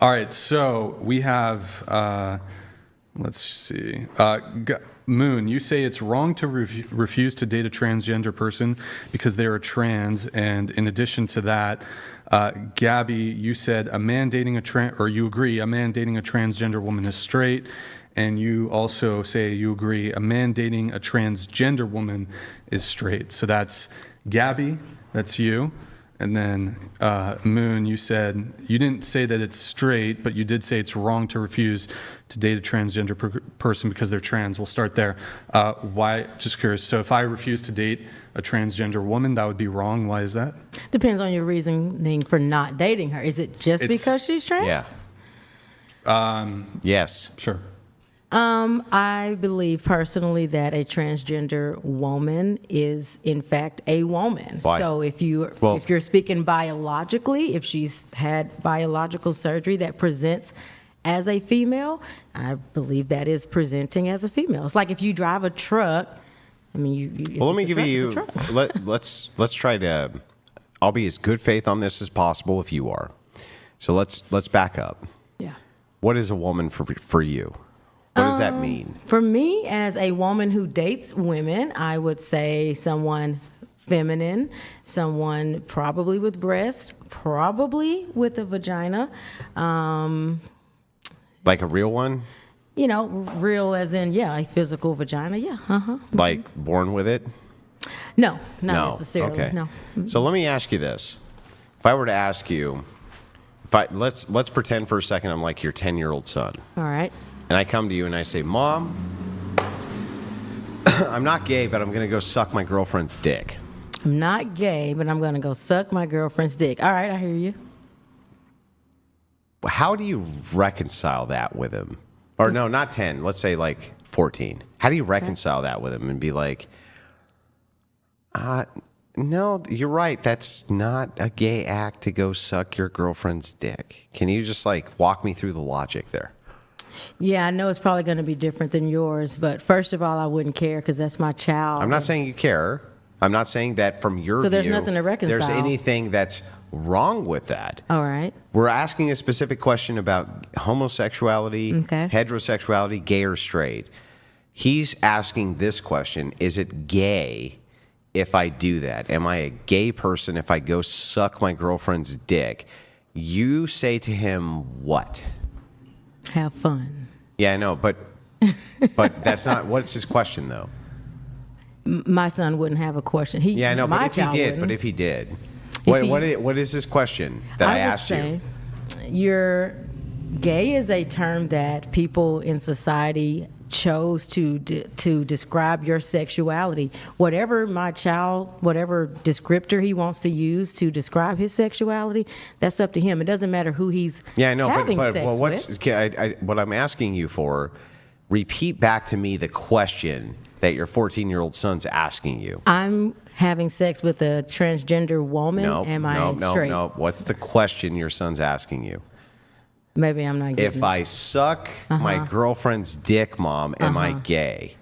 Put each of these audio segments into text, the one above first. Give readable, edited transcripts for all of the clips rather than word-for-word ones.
All right, so we have, let's see. Moon, you say it's wrong to refuse to date a transgender person because they are trans, and in addition to that, Gabby, you said a man dating you agree a man dating a transgender woman is straight, and you also say you agree a man dating a transgender woman is straight. So that's Gabby, that's you. And then Moon, you said, you didn't say that it's straight, but you did say it's wrong to refuse to date a transgender person because they're trans. We'll start there. Why? Just curious. So if I refuse to date a transgender woman, that would be wrong. Why is that? Depends on your reasoning for not dating her. Is it just because she's trans? Yeah. Yes. Sure. I believe personally that a transgender woman is in fact a woman. Why? So if you're speaking biologically, if she's had biological surgery that presents as a female, I believe that is presenting as a female. It's like if you drive a truck. I mean, well, let me give you. Let's try to. I'll be as good faith on this as possible if you are. So let's back up. Yeah. What is a woman for you? What does that mean? For me, as a woman who dates women, I would say someone feminine, someone probably with breasts, probably with a vagina. Like a real one? Real as in, a physical vagina, yeah. Uh-huh. Like born with it? No, not necessarily, okay. no. So let me ask you this. If I were to ask you, let's pretend for a second I'm like your 10-year-old son. All right. And I come to you and I say, Mom, I'm not gay, but I'm going to go suck my girlfriend's dick. I'm not gay, but I'm going to go suck my girlfriend's dick. All right, I hear you. How do you reconcile that with him? Or no, not 10. Let's say like 14. How do you reconcile that with him and be like, no, you're right. That's not a gay act to go suck your girlfriend's dick. Can you just walk me through the logic there? Yeah, I know it's probably going to be different than yours, but first of all, I wouldn't care because that's my child. I'm not saying you care. I'm not saying that from your view. So there's nothing to reconcile. There's anything that's wrong with that. All right. We're asking a specific question about homosexuality, heterosexuality, gay or straight. He's asking this question, is it gay if I do that? Am I a gay person if I go suck my girlfriend's dick? You say to him what? Have fun. Yeah, I know, but that's not. What's his question though? My son wouldn't have a question. Yeah, I know, but if he did, what is his question that I asked you? You're gay is a term that people in society chose to describe your sexuality. Whatever descriptor he wants to use to describe his sexuality, that's up to him. It doesn't matter who he's having sex with. What I'm asking you for, repeat back to me the question that your 14-year-old son's asking you. I'm having sex with a transgender woman. Am I straight? No. What's the question your son's asking you? Maybe I'm not getting If I suck my girlfriend's dick, Mom, am I gay?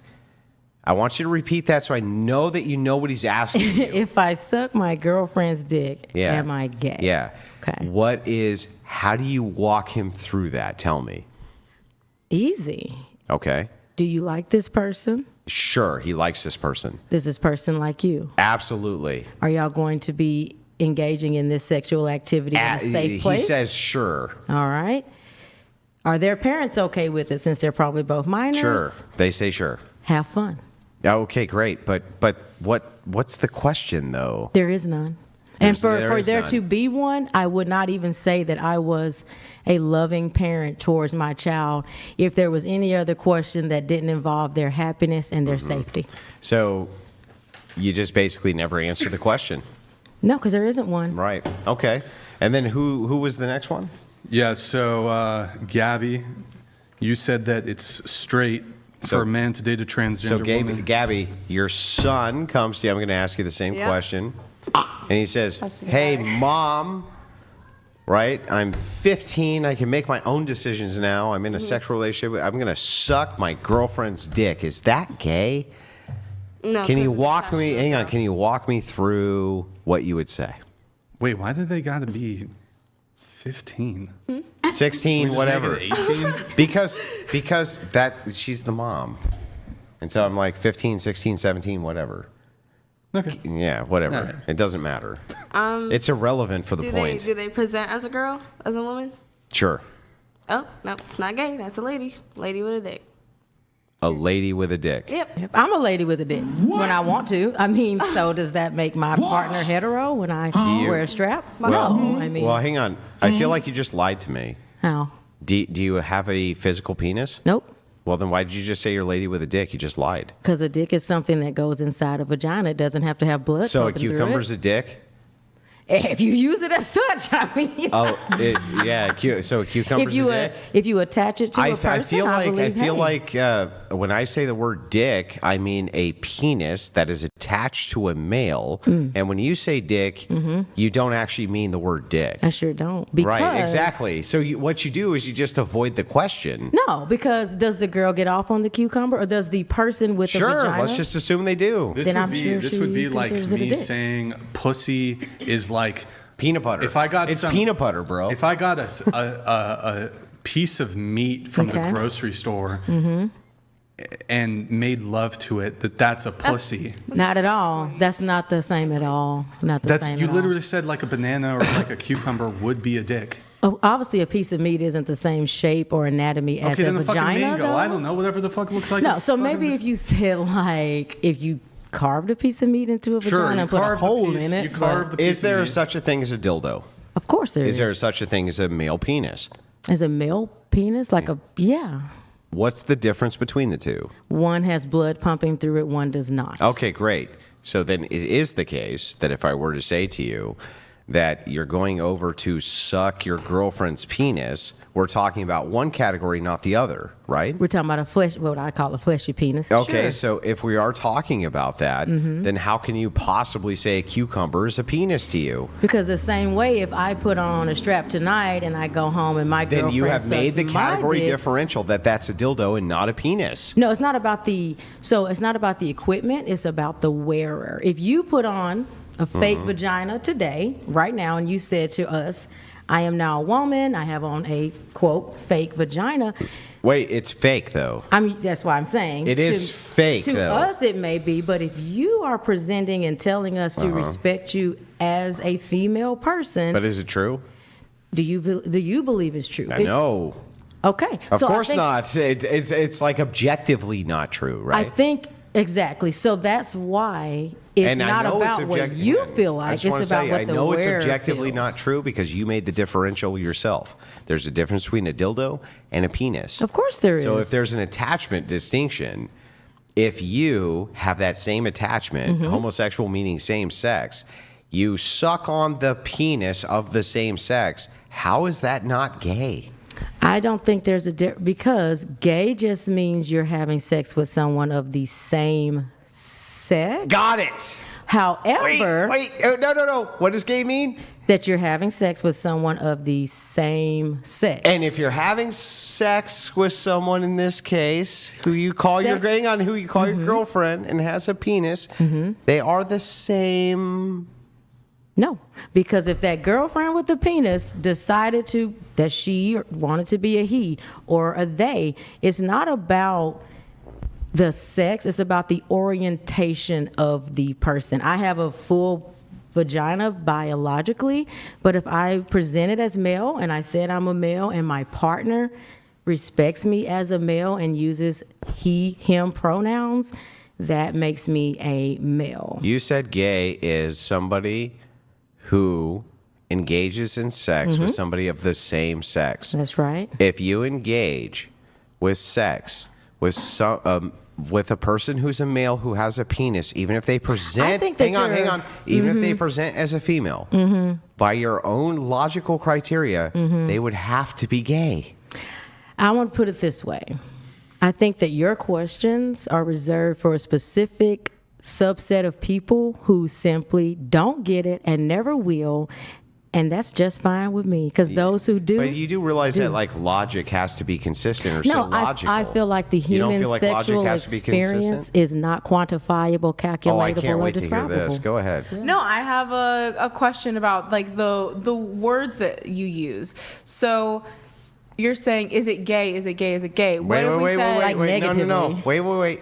I want you to repeat that so I know that you know what he's asking you. If I suck my girlfriend's dick, am I gay? Yeah. Okay. How do you walk him through that? Tell me. Easy. Okay. Do you like this person? Sure, he likes this person. Does this person like you? Absolutely. Are y'all going to be engaging in this sexual activity in a safe place? He says sure. All right. Are their parents okay with it since they're probably both minors? Sure. They say sure. Have fun. Okay, great. But what's the question though? There is none. And for there to be one, I would not even say that I was a loving parent towards my child if there was any other question that didn't involve their happiness and their safety. So you just basically never answer the question. No, because there isn't one. Right. Okay. And then who was the next one? Yeah, so Gabby, you said that it's straight for a man to date a transgender woman. So Gabby, your son comes to you. I'm going to ask you the same question. And he says, hey, Mom, right? I'm 15. I can make my own decisions now. I'm in a sexual relationship. I'm going to suck my girlfriend's dick. Is that gay? No. Can you walk me? Hang on. Can you walk me through what you would say? Wait, why did they got to be 15? 16, whatever. Make it 18? Because she's the mom. And so I'm like 15, 16, 17, whatever. Okay. Yeah, whatever. All right. It doesn't matter. It's irrelevant for the point. Do they present as a girl, as a woman? Sure. Oh, no, it's not gay. That's a lady. Lady with a dick. A lady with a dick. Yep. I'm a lady with a dick when I want to. I mean, so does that make my partner hetero when I wear a strap? Well, no, I mean, well, hang on. I feel like you just lied to me. how? Do you have a physical penis? Nope. Well, then why did you just say you're a lady with a dick? You just lied. Because a dick is something that goes inside a vagina. It doesn't have to have blood. So a pumping through cucumber's it. a dick? If you use it as such, I mean. Oh, yeah. So a cucumber's a dick? If you attach it to a person, I feel hey. like when I say the word dick, I mean a penis that is attached to a male. And when you say dick, you don't actually mean the word dick. I sure don't. Because, Right, exactly. So what you do is you just avoid the question. No, because does the girl get off on the cucumber, or does the person with the Sure, vagina? let's just assume they do. This Then would I'm be sure this she would be like considers it a me dick. saying pussy is like Peanut butter. If I got it's some, peanut butter, bro. If I got a piece of meat from the Okay. grocery store and made love to it, that's a pussy. Not at all. That's not the same at all. Not the That's same. you at all. literally said like a banana or like a cucumber would be a dick. Oh, obviously, a piece of meat isn't the same shape or anatomy as Okay, a then the fucking vagina. mango. Though. I don't know, whatever the fuck looks like. No, a so fucking- maybe if you said like if you carved a piece of meat into a Sure, vagina you and put a carved the hole piece- in it. you carved but the piece Is there of meat. such a thing as a dildo? of course there is. Is there such a thing as a male penis? As a male penis, like a yeah. What's the difference between the two? One has blood pumping through it. One does not. Okay, great. So then it is the case that if I were to say to you that you're going over to suck your girlfriend's penis, we're talking about one category, not the other, right? We're talking about a flesh, what I call a fleshy penis. Okay, Sure. so if we are talking about that, then how can you possibly say a cucumber is a penis to you? Because the same way, if I put on a strap tonight and I go home and my Then girlfriend you have made the sucks my category dick- differential that's a dildo and not a penis. No, it's not about the. So it's not about the equipment. It's about the wearer. If you put on a fake vagina today, right now, and you said to us, "I am now a woman. I have on a quote fake vagina." Wait, it's fake though. That's why I'm saying It is fake, To though. us, it may be, but if you are presenting and telling us to respect you as a female person, But is it true? do you believe it's true? I know. Okay, Of so I course think- not. It's like objectively not true, right? I think exactly. So that's why it's And I not know it's about what object- you feel I like. just It's wanna about say, what I the know it's wearer objectively feels. not true because you made the differential yourself. There's a difference between a dildo and a penis. Of course there is. So if there's an attachment distinction, if you have that same attachment, Mm-hmm. homosexual meaning same sex, you suck on the penis of the same sex, how is that not gay? I don't think there's a because gay just means you're having sex with someone of the same sex. Got it. However, Wait. No. What does gay mean? that you're having sex with someone of the same sex. And if you're having sex with someone in this case who you call your Sex- your girlfriend and has a penis, they are the same. No, because if that girlfriend with the penis decided that she wanted to be a he or a they, it's not about the sex, it's about the orientation of the person. I have a full vagina biologically, but if I present it as male and I said I'm a male and my partner respects me as a male and uses he, him pronouns, that makes me a male. You said gay is somebody who engages in sex with somebody of the same sex. That's right. If you engage with sex with with a person who's a male who has a penis, even if they present, think that hang on, even if they present as a female, by your own logical criteria, they would have to be gay. I want to put it this way. I think that your questions are reserved for a specific subset of people who simply don't get it and never will. And that's just fine with me, because those who do. But you do realize that like logic has to be consistent or No, so logical. I feel like the You don't human feel like logic sexual has to be experience consistent? is not quantifiable, calculatable, Oh, I can't or wait to hear describable. this. Go ahead. No, I have a question about like the words that you use. So You're saying, is it gay? Is it gay? Is it gay? What if we said, Like No. negatively. Wait.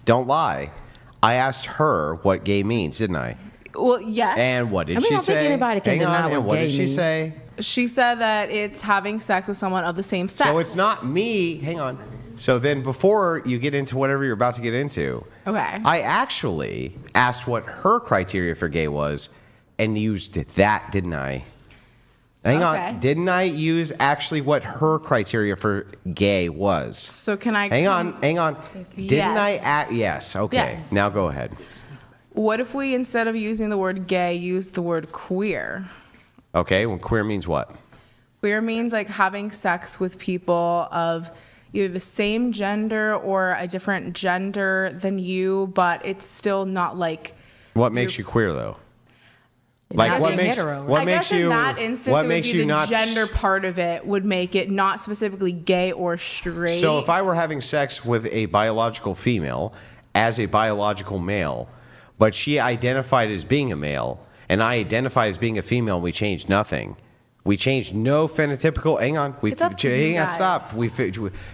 Don't lie. I asked her what gay means, didn't I? well, yes. And what did I mean, I she don't think say? anybody can Hang deny on, what and what gay did she means. say? She said that it's having sex with someone of the same sex. So it's not me. Hang on. So then before you get into whatever you're about to get into, Okay. I actually asked what her criteria for gay was and used that, didn't I? Hang Okay. on. Didn't I use actually what her criteria for gay was? So can I? Hang on. Didn't I? Yes. Yes. Okay. Yes. Now go ahead. What if we, instead of using the word gay, use the word queer? Okay. Well, queer means what? Queer means like having sex with people of either the same gender or a different gender than you, but it's still not like. What makes you queer though? Not Like what being makes hetero, right? what I makes guess you in that instance, what it makes would be you the not gender part of it would make it not specifically gay or straight. So if I were having sex with a biological female as a biological male, but she identified as being a male and I identified as being a female, we changed nothing. We changed no phenotypical. Hang on. It's up to you hang on. guys. Stop.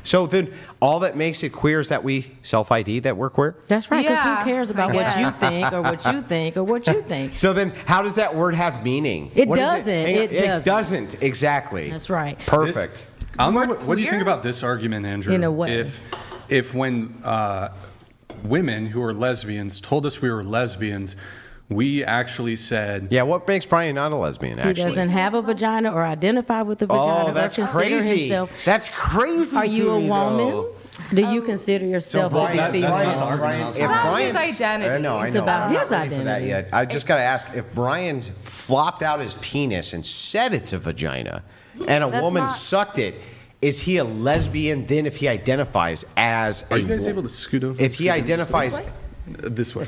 So then, all that makes it queer is that we self-ID that we're queer. That's right, because Yeah, who cares about I what you guess. think or what you think or what you think? So then, how does that word have meaning? It What is doesn't. Hang on. It doesn't. Exactly. That's right. Perfect. I don't know Word what do you think queer? about this argument, Andrew? In a way. If when women who are lesbians told us we were lesbians, we actually said, Yeah. What makes Brian not a lesbian? He Actually. doesn't have a vagina or identify with a vagina Oh, that's or consider crazy. himself. That's crazy. Are you to a me, woman? though. Do you consider yourself to be That's female? not the argument I was if talking about. Brian's- His identity. I know. It's I'm about not his ready for that identity. yet. I just got to ask if Brian's flopped out his penis and said it's a vagina, and a That's woman not- sucked it. Is he a lesbian then if he identifies as a Are you guys wo- able to scoot over? If he scoot over identifies this way,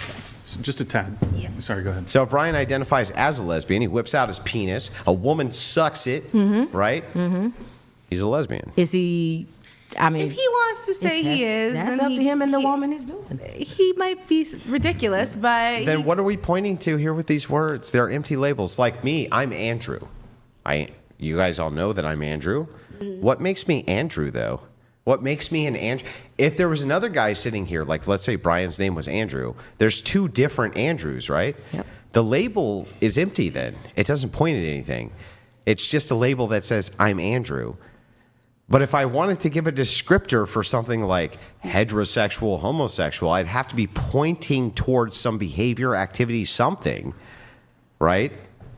just a tad. Sorry, go ahead. So if Brian identifies as a lesbian, he whips out his penis, a woman sucks it, right? Mm-hmm. He's a lesbian. Is he? I mean, if he wants to say he is, that's then up he, to him and the he- woman he's doing. He might be ridiculous, but Then what are we pointing to here with these words? They're empty labels. Like me, I'm Andrew. You guys all know that I'm Andrew. What makes me Andrew, though? What makes me an Andrew? If there was another guy sitting here, like let's say Brian's name was Andrew, there's two different Andrews, right? Yep. The label is empty then. It doesn't point at anything. It's just a label that says, I'm Andrew. But if I wanted to give a descriptor for something like heterosexual, homosexual, I'd have to be pointing towards some behavior, activity, something, right?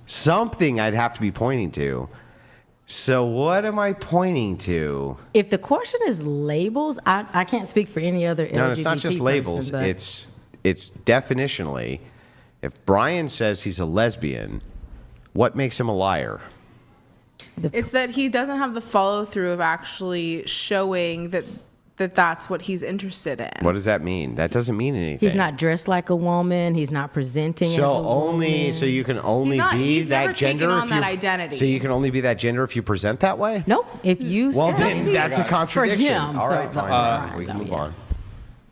Something I'd have to be pointing to. So what am I pointing to? If the question is labels, I can't speak for any other LGBT No, it's not just person, labels. but It's definitionally, if Brian says he's a lesbian, what makes him a liar? it's that he doesn't have the follow through of actually showing that that's what he's interested in. What does that mean? That doesn't mean anything. he's not dressed like a woman. He's not presenting as a woman. So you can only be he's never that gender taken on if that you, identity. So you can only be that gender if you present that way? Nope. If you Well, say then that's a contradiction. him, All right, for- fine. for- We can move yeah. on.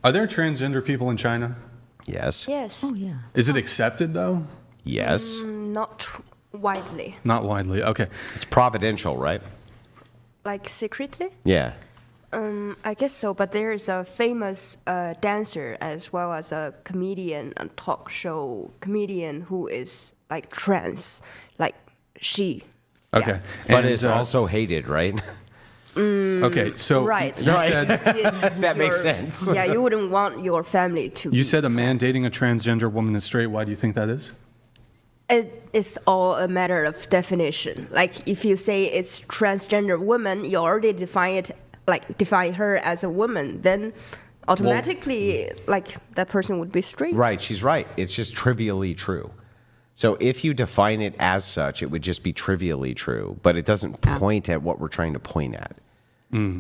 Are there transgender people in China? Yes. Yes. Oh yeah. Is it accepted though? Yes. Not widely. Not widely. Okay. It's providential, right? Like secretly? Yeah. I guess so, but there is a famous dancer as well as a comedian, a talk show comedian who is like trans, like she. Okay. But And, it's also hated, right? okay. So Right. you said That makes sense. Yeah, you wouldn't want your family to. you be said a man trans. dating a transgender woman is straight. Why do you think that is? It's all a matter of definition. Like if you say it's transgender woman, you already define her as a woman, then automatically like that person would be straight. Right, she's right. It's just trivially true. So if you define it as such, it would just be trivially true, but it doesn't point at what we're trying to point at.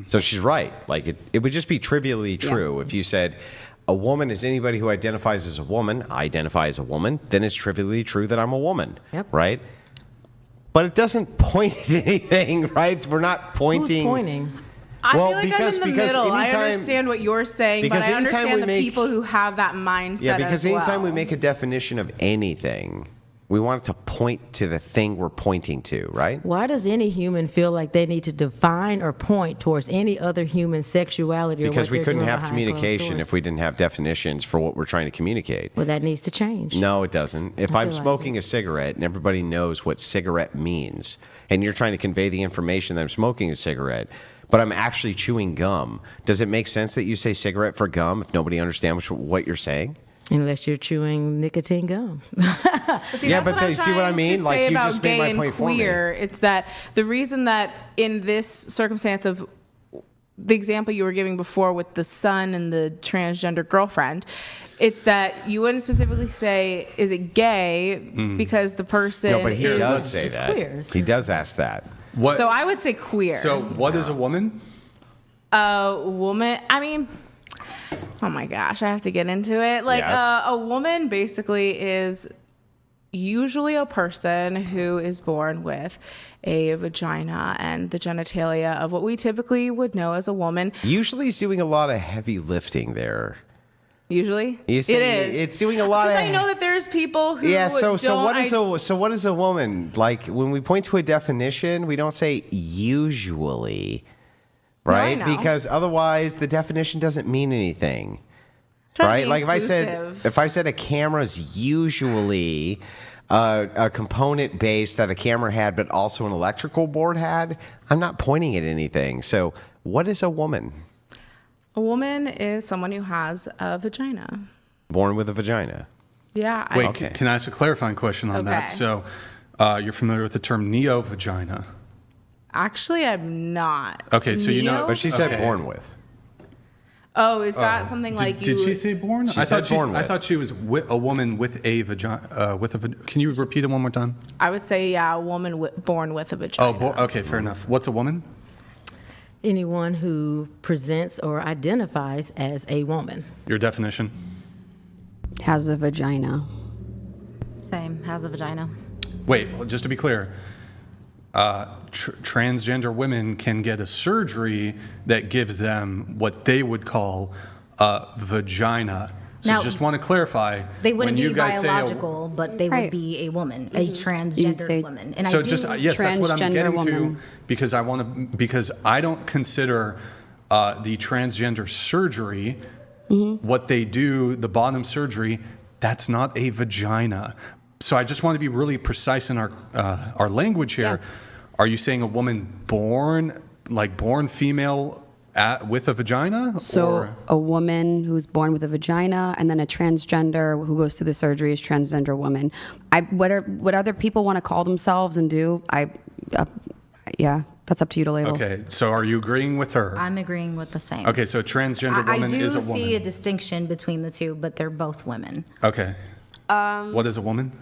So she's right. Like it would just be trivially true if you said a woman is anybody who identifies as a woman, I identify as a woman, then it's trivially true that I'm a woman. Yep. Right? But it doesn't point at anything, right? We're not pointing. Who's pointing? I Well, feel like because- I'm in the because middle. I anytime- understand what you're saying, but because I anytime understand we the make- people who have that mindset Yeah, because as well. anytime we make a definition of anything, We want it to point to the thing we're pointing to, right? Why does any human feel like they need to define or point towards any other human sexuality? Because or what we they're couldn't doing have behind closed communication doors? if we didn't have definitions for what we're trying to communicate. Well, that needs to change. No, it doesn't. If I I'm feel like smoking a cigarette and everybody knows what cigarette means, and you're trying to convey the information that I'm smoking a cigarette, but I'm actually chewing gum, does it make sense that you say cigarette for gum if nobody understands what you're saying? Unless you're chewing nicotine gum. Yeah, but I'm see what I trying mean? to Like, say you about just made gay my and point for me. queer, it's that the reason that in this circumstance of the example you were giving before with the son and the transgender girlfriend, it's that you wouldn't specifically say, is it gay? Because the person No, but he is... does say it's that. queer. He does ask that. What? So I would say queer. So what is a woman? A woman, I mean, oh my gosh, I have to get into it. Like, Yes. a woman basically is usually a person who is born with a vagina and the genitalia of what we typically would know as a woman. Usually he's doing a lot of heavy lifting there. Usually, You it say is. it's doing a lot Because of. I know that there's people who Yeah, so don't what is a woman? Like when we point to a definition, we don't say usually, No, I right? know. Because otherwise the definition doesn't mean anything. Try to Right? be Like inclusive. if I said a camera's usually a component base that a camera had but also an electrical board had, I'm not pointing at anything. So what is a woman? A woman is someone who has a vagina. Born with a vagina. Yeah. Wait, Okay. can I ask a clarifying question on that? Okay. So you're familiar with the term neo-vagina? Actually, I'm not. Okay, so you know- Neo? But she said Okay. born with. Oh, is that something Did, like you? did she say born? She said born I with. thought she was a woman with a vagina. Can you repeat it one more time? I would say, yeah, a woman born with a vagina. Oh, okay, fair enough. What's a woman? Anyone who presents or identifies as a woman. Your definition? Has a vagina. Same, has a vagina. Wait, well, just to be clear, transgender women can get a surgery that gives them what they would call a vagina. So Now, just want to clarify. They wouldn't when you be guys biological, but they would Right. be a woman, a You'd transgender say- woman. And So I do, just yes, that's what I'm transgender getting to woman. because I don't consider the transgender surgery what they do, the bottom surgery. That's not a vagina. So I just want to be really precise in our language here. Are you saying a woman born female with a vagina? So or? a woman who's born with a vagina, and then a transgender who goes through the surgery is transgender woman. What other people want to call themselves and do, yeah, that's up to you to label. Okay, so are you agreeing with her? I'm agreeing with the same. Okay, so a transgender I woman do is a see a woman. distinction between the two, but they're both women. Okay. What is a woman?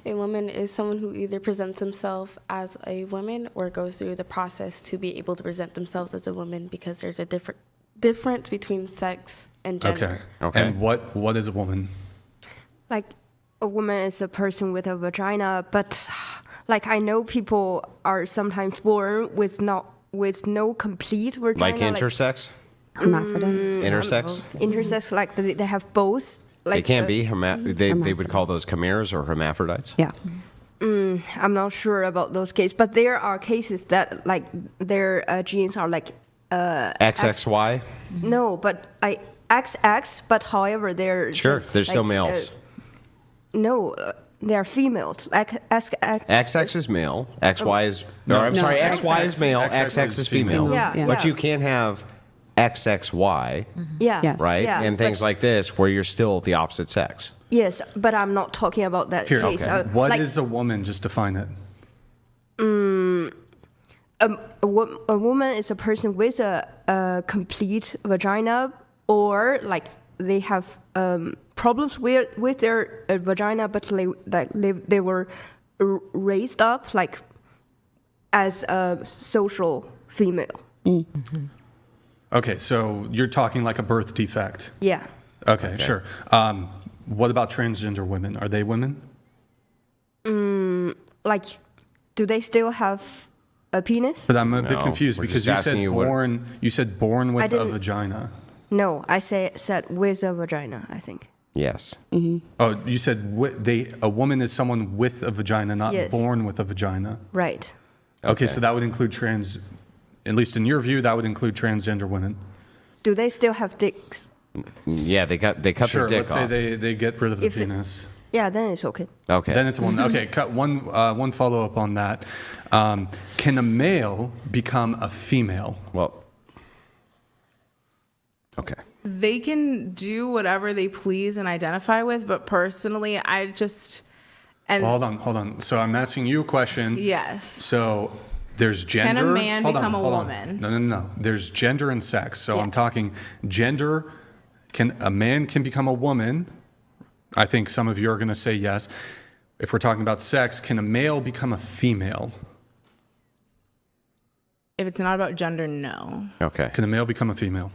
A woman is someone who either presents themselves as a woman or goes through the process to be able to present themselves as a woman, because there's a difference between sex and gender. Okay. And what is a woman? Like, a woman is a person with a vagina, but like I know people are sometimes born with no complete vagina. Like intersex? Hermaphrodite. Intersex? Intersex, like they have both. Like They can be. They would call those chimeras or hermaphrodites. Yeah. I'm not sure about those cases, but there are cases that like their genes are like XXY? no, but like XX, but however they're Sure, they're still males. No, they're females. Like XX is male. XY is. Or I'm No, sorry, XX. XY is male. XX XX is is female. female. Yeah, But yeah. you can have XXY, Yeah. Yes. right? Yeah, And things but- like this where you're still the opposite sex. Yes, but I'm not talking about that Here, case. okay. What is like, a woman? Just define it. a woman is a person with a complete vagina, or like they have problems with their vagina, but they were raised up like as a social female. Okay, so you're talking like a birth defect. Yeah. Okay, sure. What about transgender women? Are they women? Like, do they still have a penis? But I'm a bit No, confused we're because just you asking said you what- born. You said born I with a didn't- vagina. No, I said with a vagina, I think. Yes. Oh, you said a woman is someone with a vagina, not Yes. born with a vagina. Right. Okay, so that would include at least in your view, that would include transgender women. Do they still have dicks? Yeah, they cut Sure, their dick let's off. say they get rid of the If it- penis. Yeah, then it's okay. Okay. Then it's one. Okay, cut one follow up on that. Can a male become a female? Well. Okay. They can do whatever they please and identify with, but personally, I just and Well, hold on. So I'm asking you a question. yes, So there's gender. Can a man Hold on, become a hold on. woman? No. There's gender and sex. So I'm Yes. talking gender. Can a man can become a woman? I think some of you are going to say yes. If we're talking about sex, can a male become a female? if it's not about gender, no. Okay. Can a male become a female?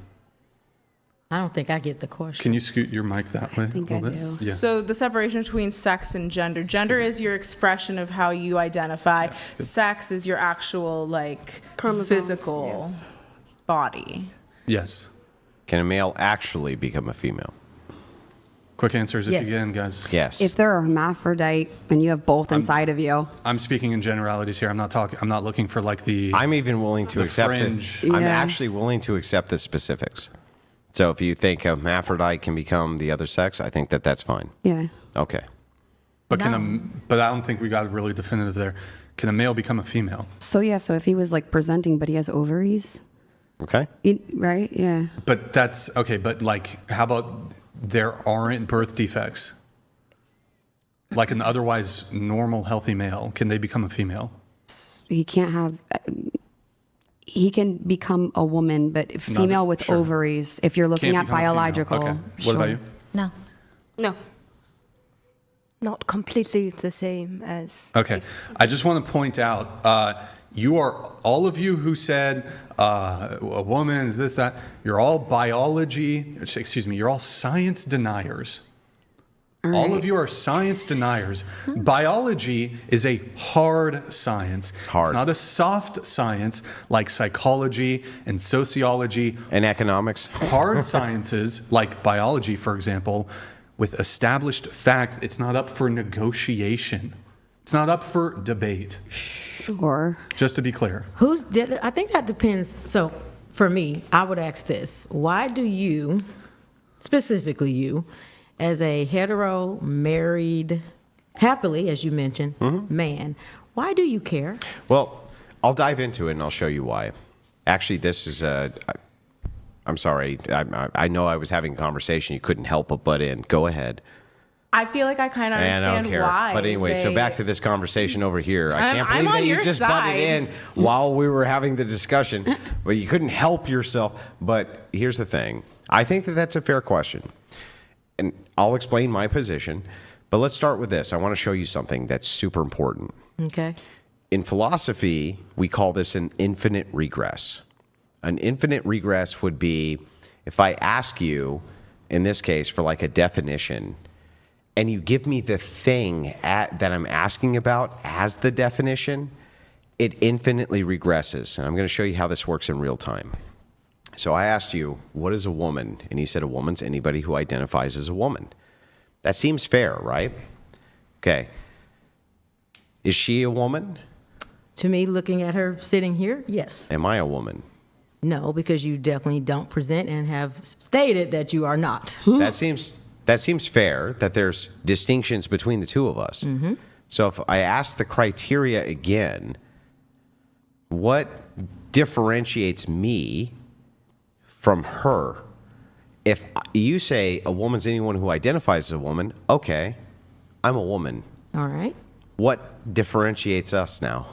I don't think I get the question. Can you scoot your mic that way? think a I little bit? do. Yeah. So the separation between sex and gender. Gender is your expression of how you identify. Sex is your actual Chromosomes, physical yes. body. Yes. Can a male actually become a female? Quick answers if Yes. you can, guys. Yes. If they're a hermaphrodite and you have both inside of you, I'm speaking in generalities here. I'm not looking for the. I'm even willing to The accept it. fringe. I'm Yeah. actually willing to accept the specifics. So if you think a hermaphrodite can become the other sex, I think that's fine. yeah. Okay. But but I don't think we got really definitive there. Can a male become a female? So yeah, so if he was presenting, but he has ovaries, Okay. right? Yeah. But that's okay. But how about there aren't birth defects? Like an otherwise normal, healthy male, can they become a female? He can't have. He can become a woman, but female with sure. ovaries. If you're looking Can't at become a female. biological, Okay. What about you? No. No. Not completely the same as. Okay. I just want to point out, all of you who said a woman is this, that, you're all you're all science deniers. All of you are science deniers. Biology is a hard science. Hard. It's not a soft science like psychology and sociology. And economics. Hard sciences like biology, for example, with established facts, it's not up for negotiation. It's not up for debate. sure. Just to be clear. I think that depends. So for me, I would ask this. Why do you, specifically you, as a hetero, married, happily, as you mentioned, man, why do you care? Well, I'll dive into it and I'll show you why. Actually, this is I'm sorry. I know I was having a conversation. You couldn't help but butt in. Go ahead. I feel like I kind of And I understand don't care. why. But anyway, so back to this conversation over here. I can't I'm believe on that you your just side. butted in while we were having the discussion. But you couldn't help yourself. But here's the thing. I think that that's a fair question. And I'll explain my position. But let's start with this. I want to show you something that's super important. Okay. In philosophy, we call this an infinite regress. An infinite regress would be if I ask you, in this case, for a definition, and you give me the thing that I'm asking about as the definition, it infinitely regresses. And I'm going to show you how this works in real time. So I asked you, what is a woman? And you said a woman's anybody who identifies as a woman. That seems fair, right? Okay. Is she a woman? To me, looking at her sitting here, yes. Am I a woman? No, because you definitely don't present and have stated that you are not. That seems fair, that there's distinctions between the two of us. Mm-hmm. So if I ask the criteria again, what differentiates me from her? If you say a woman's anyone who identifies as a woman, okay, I'm a woman. All right. What differentiates us now?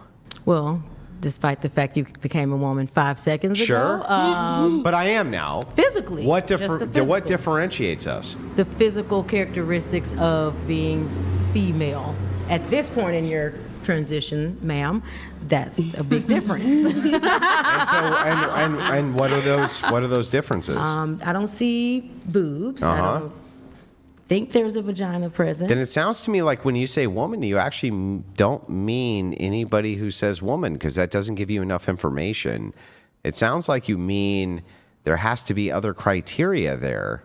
Well, despite the fact you became a woman 5 seconds Sure. ago, But I am now. physically. What just the what physical. differentiates us? The physical characteristics of being female. At this point in your transition, ma'am, that's a big difference. And what are those differences? I don't see boobs. I don't think there's a vagina present. Then it sounds to me like when you say woman, you actually don't mean anybody who says woman, because that doesn't give you enough information. It sounds like you mean there has to be other criteria there.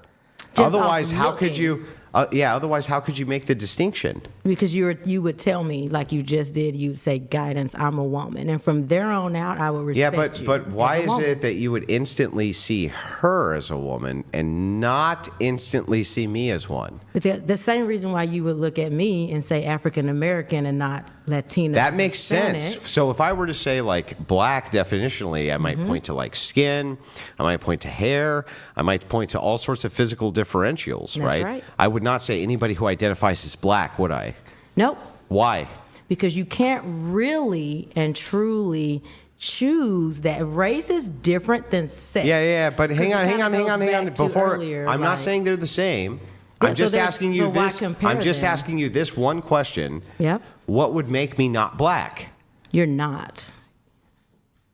Just Otherwise, off how could looking. you? Yeah, otherwise, how could you make the distinction? Because you would tell me, like you just did, you would say, guidance, I'm a woman. And from there on out, I would respect you. Yeah, but why as a is woman. it that you would instantly see her as a woman and not instantly see me as one? But the same reason why you would look at me and say African American and not Latino. That makes Hispanic. sense. So if I were to say like black definitionally, I might point to like skin, I might point to hair, I might point to all sorts of physical differentials, right. I would not say anybody who identifies as black, would I? Nope. Why? Because you can't really and truly choose that race is different than sex. Yeah, but hang on. back to Before, earlier, I'm not like- saying they're the same. Yeah, I'm so just there's- asking so you why this. compare I'm just them? asking you this one question. Yep. What would make me not black? You're not.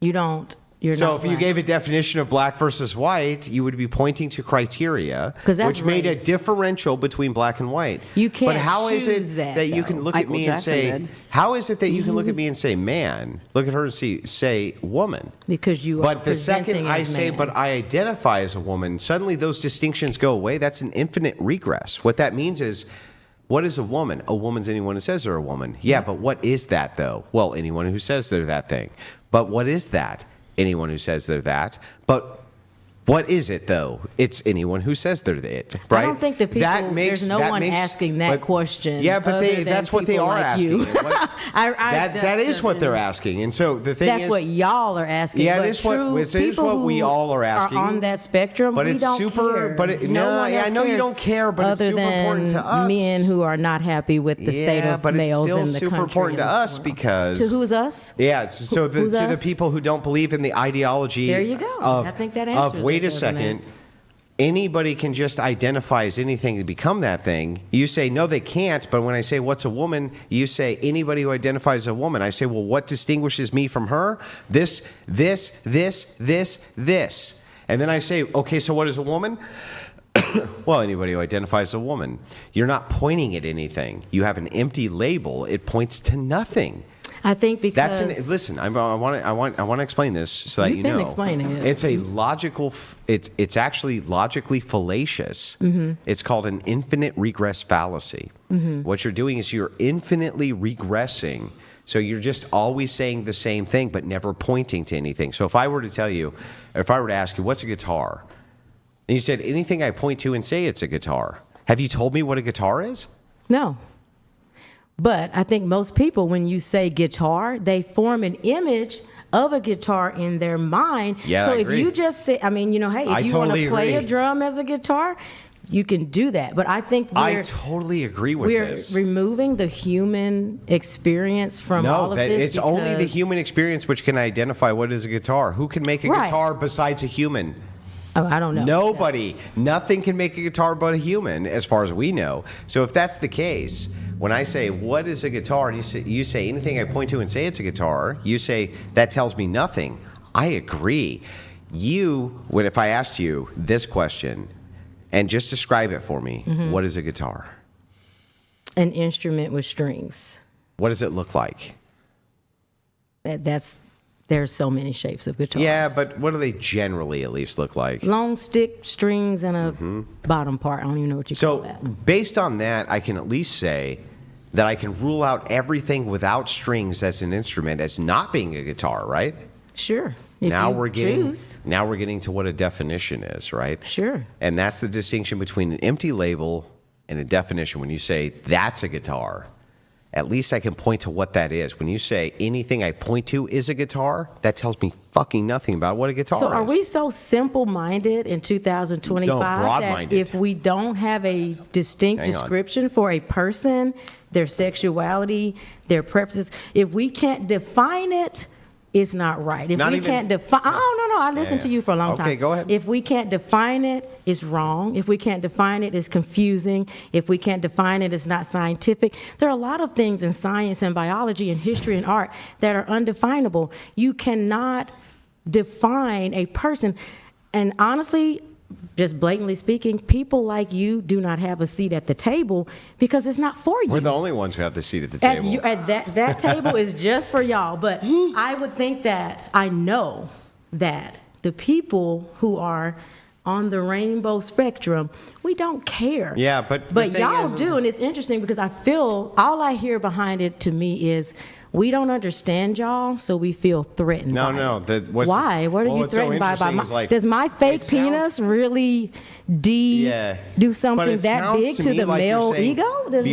You don't. You're So not if you black. gave a definition of black versus white, you would be pointing to criteria, 'Cause that's which made a race. differential between black and white. You can't But how is choose it that, you can though. look at Michael me and Jackson say, did. how is it that you can look at me and say man? Look at her and say woman. Because you are But the second presenting I as say, man. but I identify as a woman, suddenly those distinctions go away. That's an infinite regress. What that means is, what is a woman? A woman's anyone who says they're a woman. Yeah, but what is that though? Well, anyone who says they're that thing. But what is that? Anyone who says they're that. But what is it though? It's anyone who says they're it, right? I don't think the people. There's no one asking that question. Yeah, but other than that's what they people are like asking. you. What- that is what they're asking. And so the thing That's is, what y'all are asking. Yeah, but it is what- true it is people what we who all are asking. on that spectrum, But we it's don't super- care. but it- no no, one yeah, else I know you cares don't care, but it's other super important than to us. Men who are not happy with the state of but it's males still in the super country important to and the us world. because To who's us? Yeah, so Who's to the us? people who don't believe in the ideology There you go. of, I think that of answers wait it, a doesn't second, it? anybody can just identify as anything to become that thing. You say, no, they can't. But when I say, what's a woman? You say, anybody who identifies as a woman. I say, well, what distinguishes me from her? This. And then I say, okay, so what is a woman? Well, anybody who identifies as a woman. You're not pointing at anything. You have an empty label. It points to nothing. I think because Listen. I want to explain this so that You've you been know. explaining it. It's a logical. It's actually logically fallacious. Mm-hmm. It's called an infinite regress fallacy. What you're doing is you're infinitely regressing. So you're just always saying the same thing, but never pointing to anything. So if I were to tell you, if I were to ask you, what's a guitar? And you said anything I point to and say it's a guitar. Have you told me what a guitar is? no. But I think most people, when you say guitar, they form an image of a guitar in their mind. Yeah, so I if agree. you just say, I mean, hey, if I you want totally to play agree. a drum as a guitar, you can do that. But I think I totally agree with we're this. removing the human experience from all of this. It's only the because- human experience which can identify what is a guitar. Who can make a Right. guitar besides a human? Oh, I don't know. Nobody. Nothing can make a guitar but a human, as far as we know. So if that's the case, when I say, what is a guitar? And you say anything I point to and say it's a guitar, you say, that tells me nothing. I agree. If I asked you this question, and just describe it for me, Mm-hmm. what is a guitar? An instrument with strings. What does it look like? There's so many shapes of guitars. Yeah, but what do they generally at least look like? long stick, strings, and a bottom part. I don't even know what you call So, that. based on that, I can at least say that I can rule out everything without strings as an instrument as not being a guitar, right? Sure. If Now you we're getting choose. now we're getting to what a definition is, right? Sure. And that's the distinction between an empty label and a definition. When you say that's a guitar, at least I can point to what that is. When you say anything I point to is a guitar, that tells me fucking nothing about what a guitar So is. are we so simple-minded in 2025 No, that broad-minded. if we don't have a distinct Hang on. description for a person, their sexuality, their preferences, if we can't define it, it's not right. If Not we even- can't define, oh, no, I listened to you for a long time. Okay, go ahead. If we can't define it, it's wrong. If we can't define it, it's confusing. If we can't define it, it's not scientific. There are a lot of things in science and biology and history and art that are undefinable. You cannot define a person. And honestly, just blatantly speaking, people like you do not have a seat at the table because it's not for you. We're the only ones who have the seat at the table. That table is just for y'all. But I would think that I know that the people who are on the rainbow spectrum, we don't care. Yeah, but the But thing y'all is do, and it's interesting because I feel all I hear behind it to me is we don't understand y'all, so we feel threatened. No, by no. it. Why? What are you what's so threatened by? interesting is, like, Does my fake it sounds- penis really Yeah. do But something it that sounds big to to me the like you're male saying ego? Does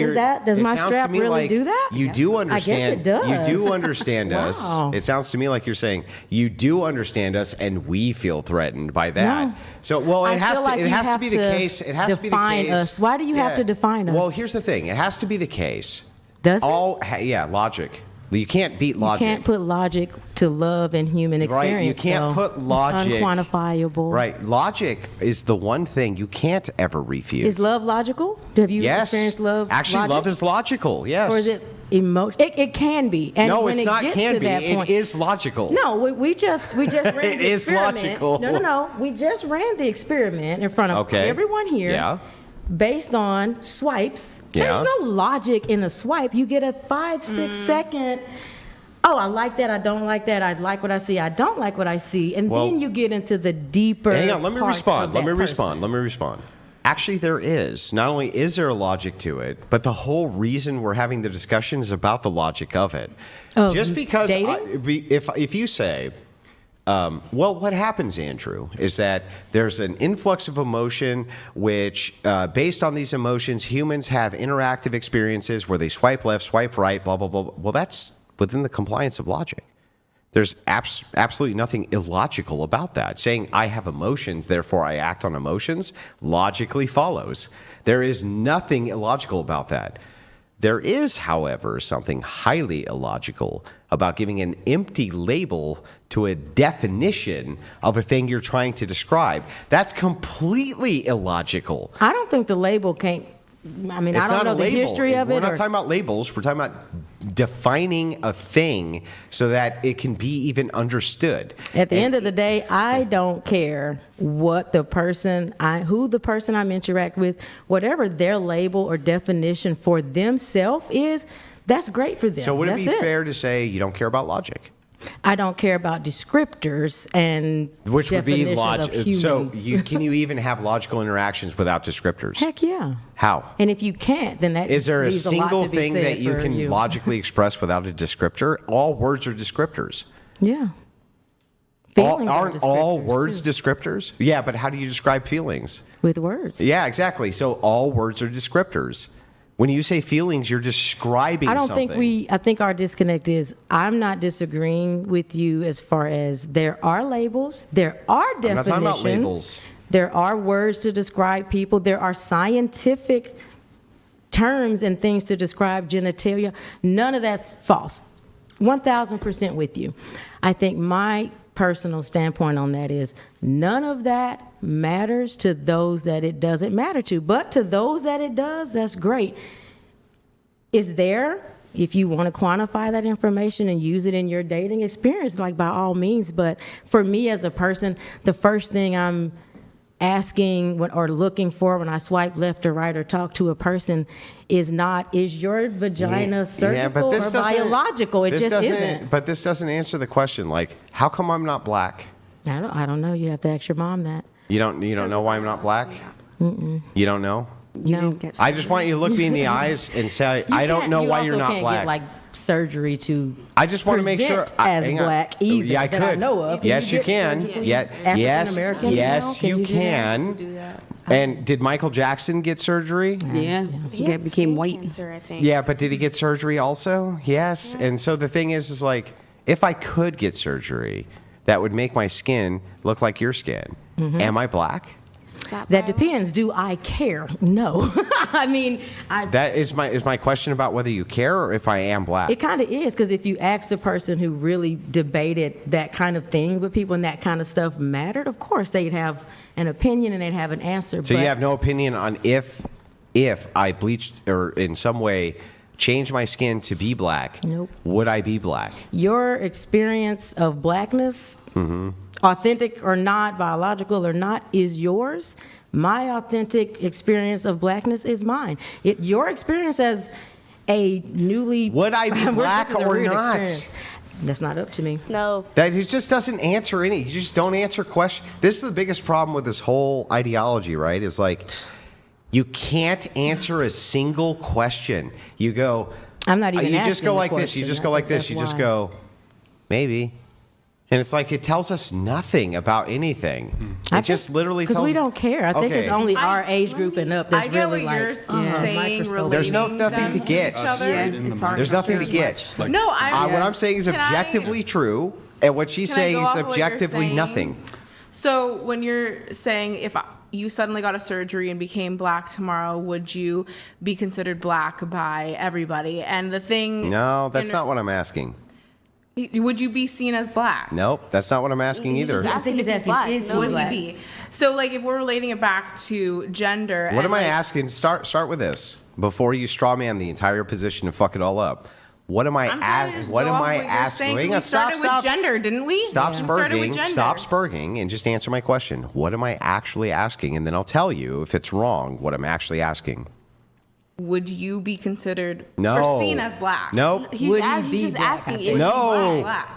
it my sounds to strap me really like do that? You do understand. I guess it does. You do understand us. Wow. It sounds to me like you're saying you do understand us, and we feel threatened by that. No. So, well, I it has feel to. like It you has to have be the to case. It has to be the define case. us. Why do you have to define us? Well, here's the thing. It has to be the case. Does it? Yeah, logic. You can't beat logic. You can't put logic to love and human experience. Right, you can't though. put logic. It's unquantifiable. Right, logic is the one thing you can't ever refute. Is love logical? Have you Yes. experienced love? Actually, logic? love is logical. Yes. Or is it emotion? It can be. And No, when it's it not. gets Can to be. that point, It is logical. No, we just ran It the is experiment. logical. No. We just ran the experiment in front of Okay. everyone here. Yeah. Based on swipes. Yeah. There's no logic in a swipe. You get a 5-6 second. Oh, I like that. I don't like that. I like what I see. I don't like what I see. And Well, then you get into the deeper. Hang on. Let me parts respond. of Let that me respond. person. Let me respond. Actually, there is. Not only is there a logic to it, but the whole reason we're having the discussion is about the logic of it. Just because dating? if you say, well, what happens, Andrew, is that there's an influx of emotion which, based on these emotions, humans have interactive experiences where they swipe left, swipe right, blah, blah, blah. Well, that's within the compliance of logic. There's absolutely nothing illogical about that. Saying I have emotions, therefore I act on emotions, logically follows. There is nothing illogical about that. There is, however, something highly illogical about giving an empty label to a definition of a thing you're trying to describe. That's completely illogical. I don't think the label can't. I mean, It's I don't not know a the label. history of it. We're not or- talking about labels. We're talking about defining a thing so that it can be even understood. At the end of the day, I don't care what the person, who the person I'm interact with, whatever their label or definition for themselves is. That's great for them. So would it That's be fair to say you don't care about logic? I don't care about descriptors and Which would be definitions logic. of So humans. can you even have logical interactions without descriptors? Heck yeah. How? And if you can't, then that Is there a leaves lot single to be thing said that you for can logically express without a descriptor? All words are descriptors. Yeah. Feelings are Aren't all descriptors, words too. descriptors? Yeah, but how do you describe feelings? With words. Yeah, exactly. So all words are descriptors. When you say feelings, you're describing I don't something. think I think our disconnect is I'm not disagreeing with you as far as there are labels, there are not definitions. talking about labels. There are words to describe people, there are scientific terms and things to describe genitalia. None of that's false. 1,000% with you. I think my personal standpoint on that is none of that matters to those that it doesn't matter to. But to those that it does, that's great. Is there, if you want to quantify that information and use it in your dating experience, like by all means. But for me as a person, the first thing I'm asking or looking for when I swipe left or right or talk to a person is not, is your vagina surgical or biological? It this just doesn't- isn't. But this doesn't answer the question. Like, how come I'm not black? I don't know. You have to ask your mom that. You don't know why I'm not black? You don't know? You No. didn't get I just want you to look me in the eyes and say, I don't know why you're not You also black. can't get like surgery to I just want to make sure. present as hang on. black either. Yeah, I that could. I know of. Yes, you get can. surgery? Yes, African-American now? yes, Can you you do that? can. Do that. And did Michael Jackson get surgery? Yeah, He he had became skin white. Cancer, I think. Yeah, but did he get surgery also? Yes. And so the thing is like, if I could get surgery, that would make my skin look like your skin. Mm-hmm. Am I black? That depends. Do I care? No. I mean, That is my question about whether you care or if I am black. it kind of is, because if you ask a person who really debated that kind of thing with people and that kind of stuff mattered, of course they'd have an opinion and they'd have an answer. So but you have no opinion on if I bleached or in some way changed my skin to be black, Nope. would I be black? your experience of blackness, authentic or not, biological or not, is yours. My authentic experience of blackness is mine. Your experience as a newly Would I be This black is a or weird not? experience. That's not up to me. No. That he just doesn't answer any. You just don't answer questions. This is the biggest problem with this whole ideology, right? Is like you can't answer a single question. You go. I'm not even You just asking go the like this. You question. just I go like think this. You that's just why. go, maybe. And it's like it tells us nothing about anything. It just literally tells. Because we don't care. I think it's Okay. only our age group and up that's I get really what you're like saying. microscopic. There's relating nothing to them get. each other. Yeah, in the it's hard. mind. There's nothing to get. Like, No, What I'm saying is Can I- objectively true, and what she's Can I saying go is off of what you're objectively saying? nothing. So when you're saying if you suddenly got a surgery and became black tomorrow, would you be considered black by everybody? And the thing. No, that's not what I'm asking. Would you be seen as black? Nope, that's not what I'm asking He's either. just I think he's if he's asking, black. is he No. Would black? he be? So like if we're relating it back to gender. What and, am I like, asking? Start with this before you straw man the entire position and fuck it all up. What am I I'm trying to just What go am off I what you're asking? saying. Hang We on, started with gender, didn't we? Stop We started with spurging. gender. Stop spurging, and just answer my question. What am I actually asking? And then I'll tell you if it's wrong. What I'm actually asking. Would you be considered No. or seen as black? Nope. He's, Would he he's be just black, asking, I is think? he No. black?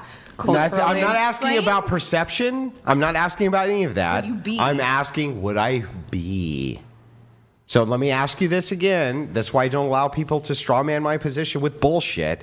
Black. I'm not asking Explain. about perception. I'm not asking about any of that. Would you be? I'm asking, would I be? So let me ask you this again. That's why I don't allow people to straw man my position with bullshit.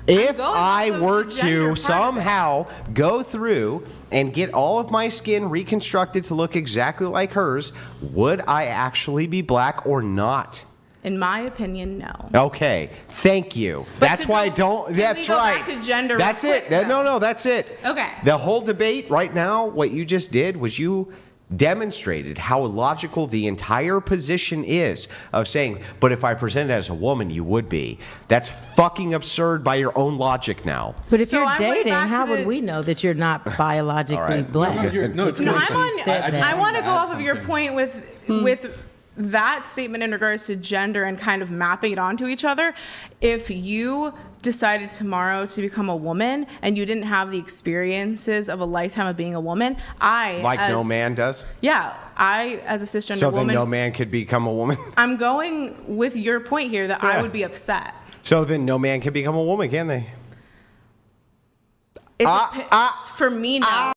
If going I off of were the gender part to of it. somehow go through and get all of my skin reconstructed to look exactly like hers, would I actually be black or not? In my opinion, no. Okay, thank you. But That's to why I go- don't. can we That's go right. back to gender That's real it. quick, No, though? no, that's it. Okay. The whole debate right now, what you just did was you demonstrated how illogical the entire position is of saying, but if I presented as a woman, you would be. That's fucking absurd by your own logic now. But if So you're I'm going dating, back to how would the- we know that you're not biologically All right. black? No, it's No, good. I'm on. said that. I want to go add off of your something. point with that statement in regards to gender and kind of mapping it onto each other. If you decided tomorrow to become a woman and you didn't have the experiences of a lifetime of being a woman, No man does. Yeah, I as a cisgender So then woman, no man could become a woman. I'm going with your point here that Yeah. I would be upset. So then no man can become a woman, can they? It's for me, no.